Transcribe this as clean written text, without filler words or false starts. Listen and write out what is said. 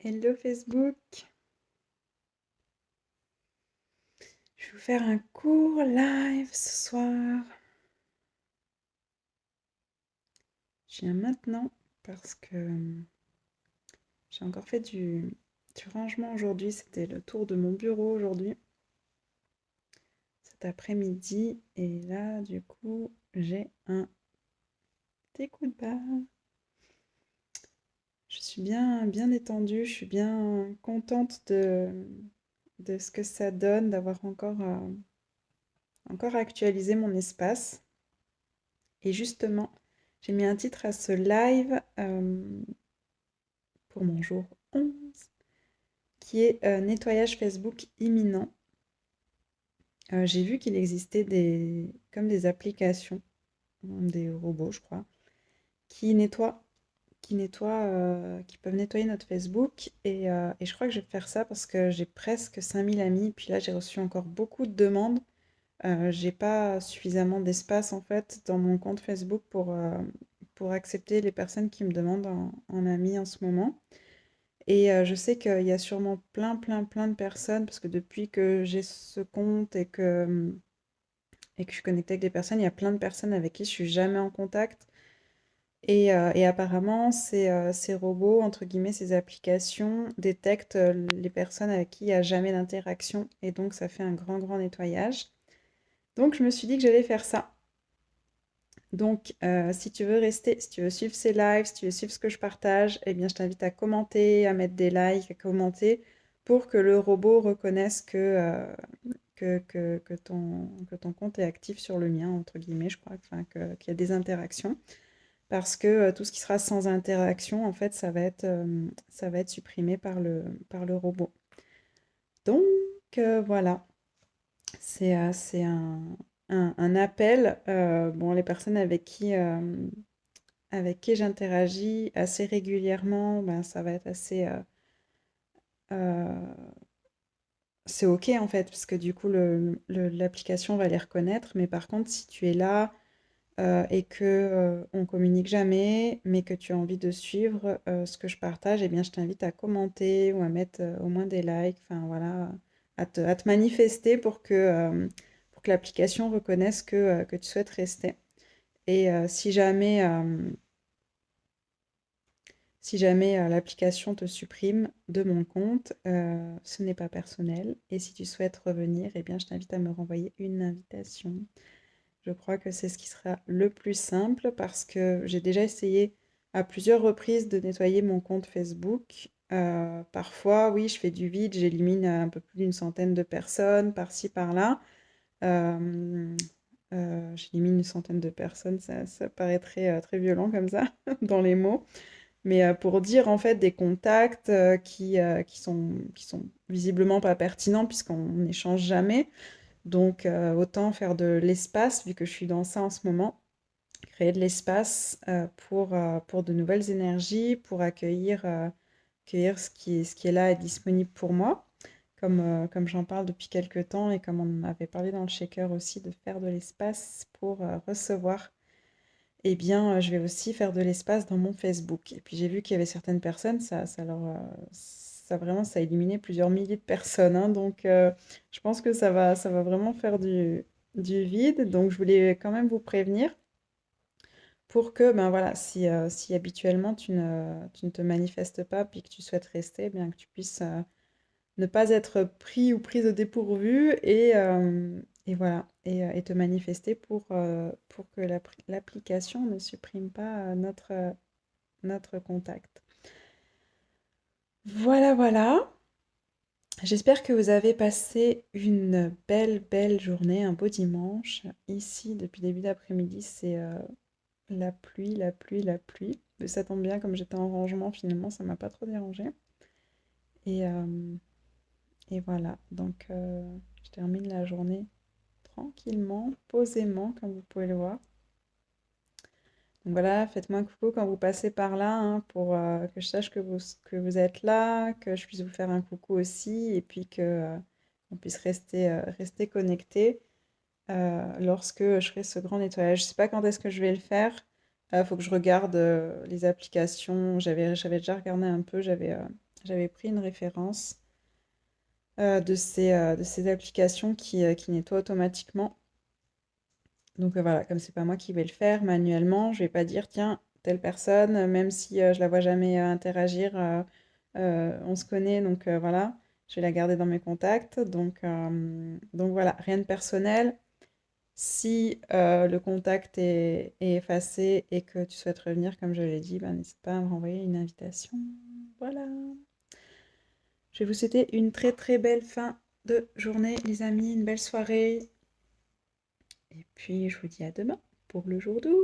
Hello Facebook, je vais vous faire un court live ce soir. Je viens maintenant parce que j'ai encore fait du rangement aujourd'hui. C'était le tour de mon bureau aujourd'hui, cet après-midi. Et là, du coup, j'ai un petit coup de barre. Je suis bien détendue, je suis bien contente de ce que ça donne, d'avoir encore actualisé mon espace. Et justement, j'ai mis un titre à ce live pour mon jour 11, qui est nettoyage Facebook imminent. J'ai vu qu'il existait comme des applications, des robots, je crois, qui nettoient, qui peuvent nettoyer notre Facebook. Et je crois que je vais faire ça parce que j'ai presque 5000 amis. Puis là, j'ai reçu encore beaucoup de demandes. J'ai pas suffisamment d'espace en fait dans mon compte Facebook pour accepter les personnes qui me demandent en ami en ce moment. Et je sais qu'il y a sûrement plein de personnes, parce que depuis que j'ai ce compte et que je suis connectée avec des personnes, il y a plein de personnes avec qui je suis jamais en contact. Et apparemment, ces robots, entre guillemets, ces applications détectent les personnes avec qui il n'y a jamais d'interaction. Et donc, ça fait un grand nettoyage. Donc, je me suis dit que j'allais faire ça. Donc, si tu veux rester, si tu veux suivre ces lives, si tu veux suivre ce que je partage, eh bien, je t'invite à commenter, à mettre des likes, à commenter pour que le robot reconnaisse que ton compte est actif sur le mien, entre guillemets, je crois, enfin, qu'il y a des interactions. Parce que tout ce qui sera sans interaction, en fait, ça va être supprimé par le robot. Donc, voilà. C'est un appel. Bon, les personnes avec qui j'interagis assez régulièrement, ben, ça va être assez... euh, c'est OK en fait, parce que du coup, l'application va les reconnaître. Mais par contre, si tu es là et que on communique jamais, mais que tu as envie de suivre ce que je partage, eh bien, je t'invite à commenter ou à mettre au moins des likes, enfin voilà, à te manifester pour que l'application reconnaisse que tu souhaites rester. Et si jamais l'application te supprime de mon compte, ce n'est pas personnel. Et si tu souhaites revenir, eh bien, je t'invite à me renvoyer une invitation. Je crois que c'est ce qui sera le plus simple parce que j'ai déjà essayé à plusieurs reprises de nettoyer mon compte Facebook. Parfois, oui, je fais du vide, j'élimine un peu plus d'une centaine de personnes par-ci, par-là. Euh, j'élimine une centaine de personnes, ça paraît très violent comme ça dans les mots. Mais pour dire en fait des contacts qui sont visiblement pas pertinents puisqu'on n'échange jamais. Donc autant faire de l'espace, vu que je suis dans ça en ce moment, créer de l'espace pour de nouvelles énergies, pour accueillir ce qui est là et disponible pour moi. Comme j'en parle depuis quelques temps et comme on en avait parlé dans le shaker aussi, de faire de l'espace pour recevoir, eh bien, je vais aussi faire de l'espace dans mon Facebook. Et puis j'ai vu qu'il y avait certaines personnes, ça vraiment, ça a éliminé plusieurs milliers de personnes, hein. Donc, je pense que ça va vraiment faire du vide. Donc, je voulais quand même vous prévenir pour que, ben voilà, si habituellement tu ne te manifestes pas puis que tu souhaites rester, eh bien que tu puisses ne pas être pris ou prise au dépourvu et voilà, et te manifester pour que l'application ne supprime pas notre contact. Voilà. J'espère que vous avez passé une belle journée, un beau dimanche. Ici, depuis début d'après-midi, c'est la pluie. Mais ça tombe bien, comme j'étais en rangement, finalement, ça m'a pas trop dérangé. Et, et voilà, donc je termine la journée tranquillement, posément, comme vous pouvez le voir. Donc voilà, faites-moi un coucou quand vous passez par là, hein, pour que je sache que vous êtes là, que je puisse vous faire un coucou aussi, et puis qu'on puisse rester connecté lorsque je ferai ce grand nettoyage. Je ne sais pas quand est-ce que je vais le faire. Il faut que je regarde les applications. J'avais déjà regardé un peu, j'avais J'avais pris une référence de ces applications qui nettoient automatiquement. Donc voilà, comme c'est pas moi qui vais le faire manuellement, je vais pas dire tiens, telle personne, même si je la vois jamais interagir, on se connaît, donc voilà, je vais la garder dans mes contacts. Donc voilà, rien de personnel. Si le contact est effacé et que tu souhaites revenir, comme je l'ai dit, ben, n'hésite pas à me renvoyer une invitation. Voilà. Je vais vous souhaiter une très très belle fin de journée, les amis, une belle soirée. Et puis je vous dis à demain pour le jour 12.